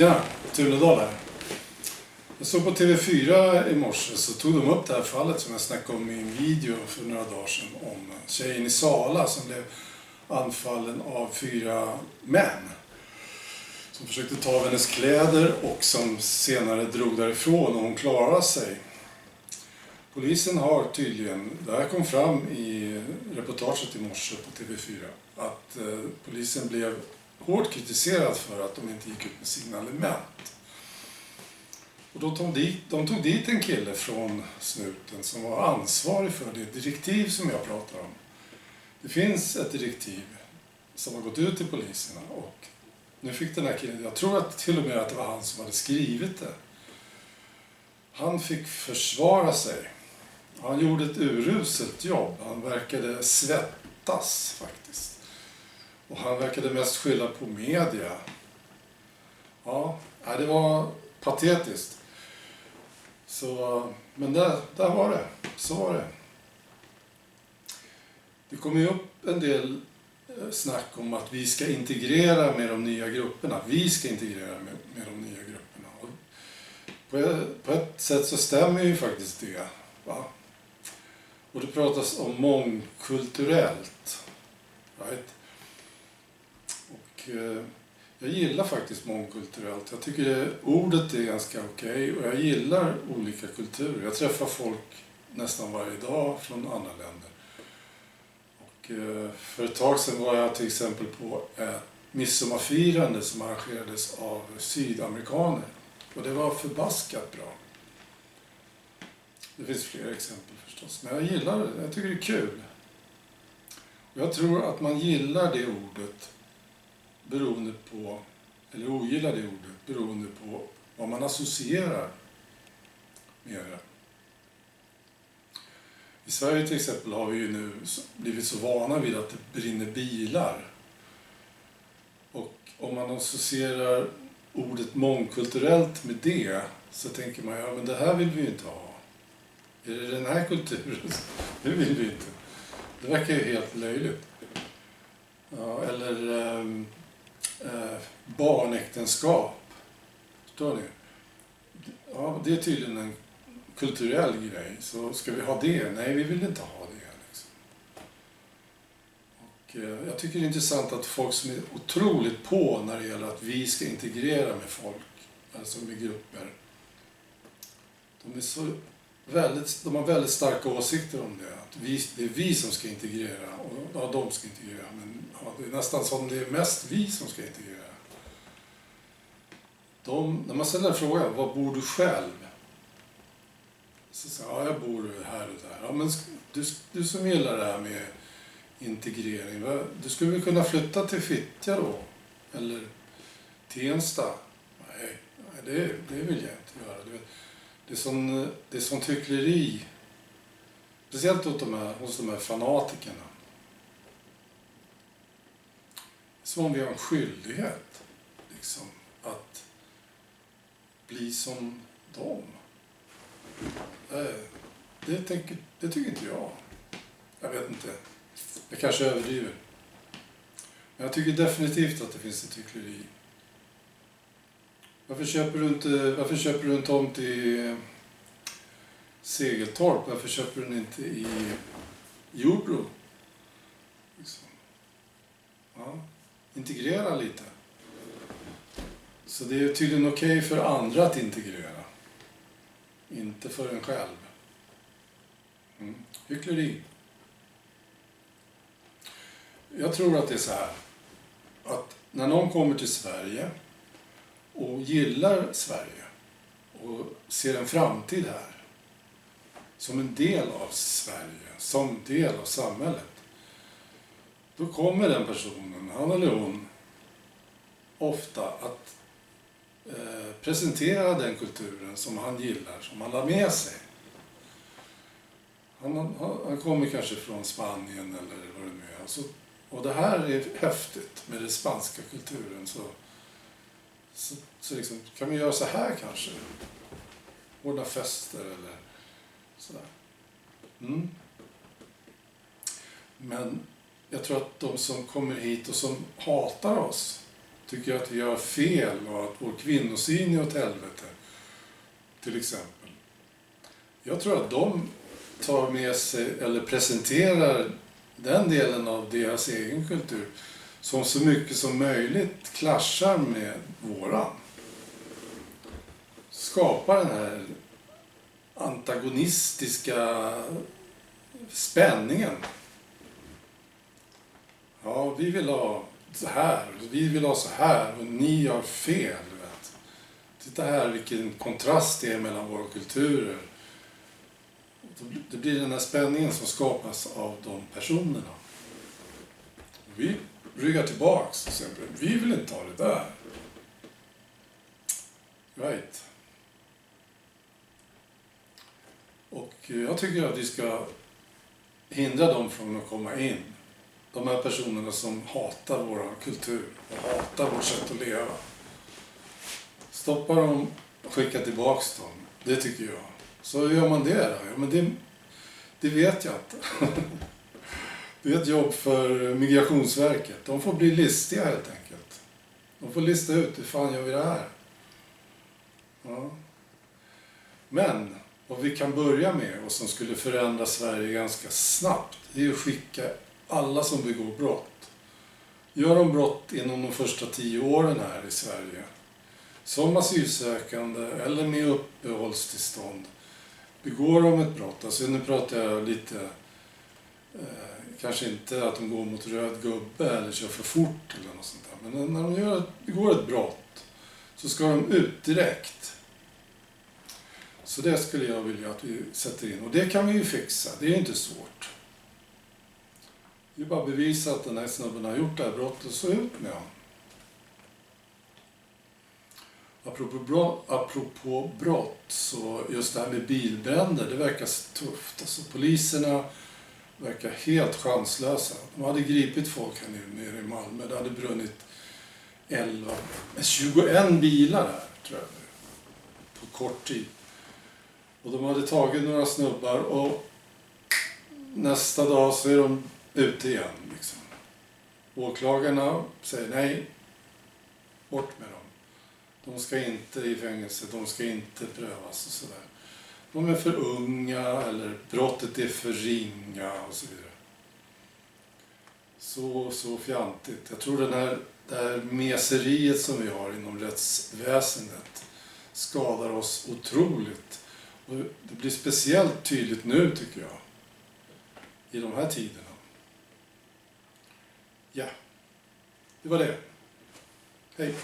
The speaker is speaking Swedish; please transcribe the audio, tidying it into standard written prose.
Tjena, Tunedal här. Jag såg på TV4 i morse så tog de upp det här fallet som jag snackade om i en video för några dagar sedan om tjejen i Sala som blev anfallen av 4 män. Som försökte ta av hennes kläder och som senare drog därifrån och hon klarade sig. Polisen har tydligen, det här kom fram i reportaget i morse på TV4, att polisen blev hårt kritiserad för att de inte gick ut med signalement. Och då de tog dit en kille från snuten som var ansvarig för det direktiv som jag pratar om. Det finns ett direktiv som har gått ut till poliserna och nu fick den här killen, jag tror att till och med att det var han som hade skrivit det. Han fick försvara sig. Han gjorde ett uruselt jobb. Han verkade svettas faktiskt. Och han verkade mest skylla på media. Ja, det var patetiskt. Så, men där var det. Så var det. Det kommer ju upp en del snack om att vi ska integrera med de nya grupperna. Vi ska integrera med de nya grupperna. Och på ett sätt så stämmer ju faktiskt det. Va? Och det pratas om mångkulturellt. Right? Och jag gillar faktiskt mångkulturellt. Jag tycker ordet är ganska okej och jag gillar olika kulturer. Jag träffar folk nästan varje dag från andra länder. Och för ett tag sedan var jag till exempel på ett midsommarfirande som arrangerades av sydamerikaner. Och det var förbaskat bra. Det finns fler exempel förstås. Men jag gillar det. Jag tycker det är kul. Och jag tror att man gillar det ordet beroende på, eller ogillar det ordet beroende på vad man associerar med det. I Sverige till exempel har vi ju nu blivit så vana vid att det brinner bilar. Och om man associerar ordet mångkulturellt med det så tänker man, ja men det här vill vi ju inte ha. Är det den här kulturen? Det vill vi inte. Det verkar ju helt löjligt. Ja, eller barnäktenskap. Förstår ni? Ja, det är tydligen en kulturell grej. Så ska vi ha det? Nej, vi vill inte ha det. Liksom. Och jag tycker det är intressant att folk som är otroligt på när det gäller att vi ska integrera med folk, alltså med grupper. De har väldigt starka åsikter om det. Att det är vi som ska integrera och ja, de ska integrera. Men ja, det är nästan som det är mest vi som ska integrera. När man ställer frågan, var bor du själv? Så säger jag, jag bor här och där. Ja, men du som gillar det här med integrering, du skulle väl kunna flytta till Fittja då? Eller Tensta? Nej, det vill jag inte göra. Det är som hyckleri. Speciellt hos de här fanatikerna. Som om vi har en skyldighet liksom, att bli som dem. Det tycker inte jag. Jag vet inte. Jag kanske överdriver. Men jag tycker definitivt att det finns ett hyckleri. Varför köper du inte om till Segeltorp? Varför köper du inte i Jordbro? Liksom. Ja, integrera lite. Så det är tydligen okej för andra att integrera. Inte för en själv. Hyckleri. Jag tror att det är så här. Att när någon kommer till Sverige och gillar Sverige och ser en framtid här som en del av Sverige, som del av samhället, då kommer den personen, han eller hon, ofta att presentera den kulturen som han gillar, som han har med sig. Han kommer kanske från Spanien eller vad det nu är. Alltså, och det här är häftigt med den spanska kulturen. Så liksom, kan vi göra så här kanske? Ordna fester eller sådär. Men jag tror att de som kommer hit och som hatar oss tycker att vi gör fel och att vår kvinnosyn är åt helvete, till exempel. Jag tror att de tar med sig eller presenterar den delen av deras egen kultur som så mycket som möjligt klaschar med våran. Skapar den här antagonistiska spänningen. Ja, vi vill ha så här, vi vill ha så här och ni har fel. Vet. Titta här vilken kontrast det är mellan våra kulturer. Det blir den här spänningen som skapas av de personerna. Vi ryggar tillbaks och säger, vi vill inte ha det där. Right. Och jag tycker att vi ska hindra dem från att komma in. De här personerna som hatar vår kultur och hatar vårt sätt att leva. Stoppa dem och skicka tillbaks dem. Det tycker jag. Så gör man det då? Ja, men det vet jag inte. Det är ett jobb för Migrationsverket. De får bli listiga helt enkelt. De får lista ut hur fan gör vi det här. Ja. Men vad vi kan börja med och som skulle förändra Sverige ganska snabbt, det är att skicka alla som begår brott. Gör de brott inom de första 10 åren här i Sverige, som asylsökande eller med uppehållstillstånd, begår de ett brott, alltså nu pratar jag lite, kanske inte att de går mot röd gubbe eller kör för fort eller något sånt där, men när de begår ett brott så ska de ut direkt. Så det skulle jag vilja att vi sätter in, och det kan vi ju fixa, det är inte svårt. Det är bara bevisa att den här snubben har gjort det här brottet, så ut med honom. Apropå brott, så just det här med bilbränder, det verkar tufft. Alltså poliserna verkar helt chanslösa. De hade gripit folk här nere i Malmö. Det hade brunnit 21 bilar här, tror jag, på kort tid. Och de hade tagit några snubbar och nästa dag så är de ute igen. Liksom. Åklagarna säger nej, bort med dem. De ska inte i fängelse, de ska inte prövas och sådär. De är för unga eller brottet är för ringa och så vidare. Så fjantigt. Jag tror det här meseriet som vi har inom rättsväsendet skadar oss otroligt. Och det blir speciellt tydligt nu, tycker jag, i de här tiderna. Ja, det var det. Hej.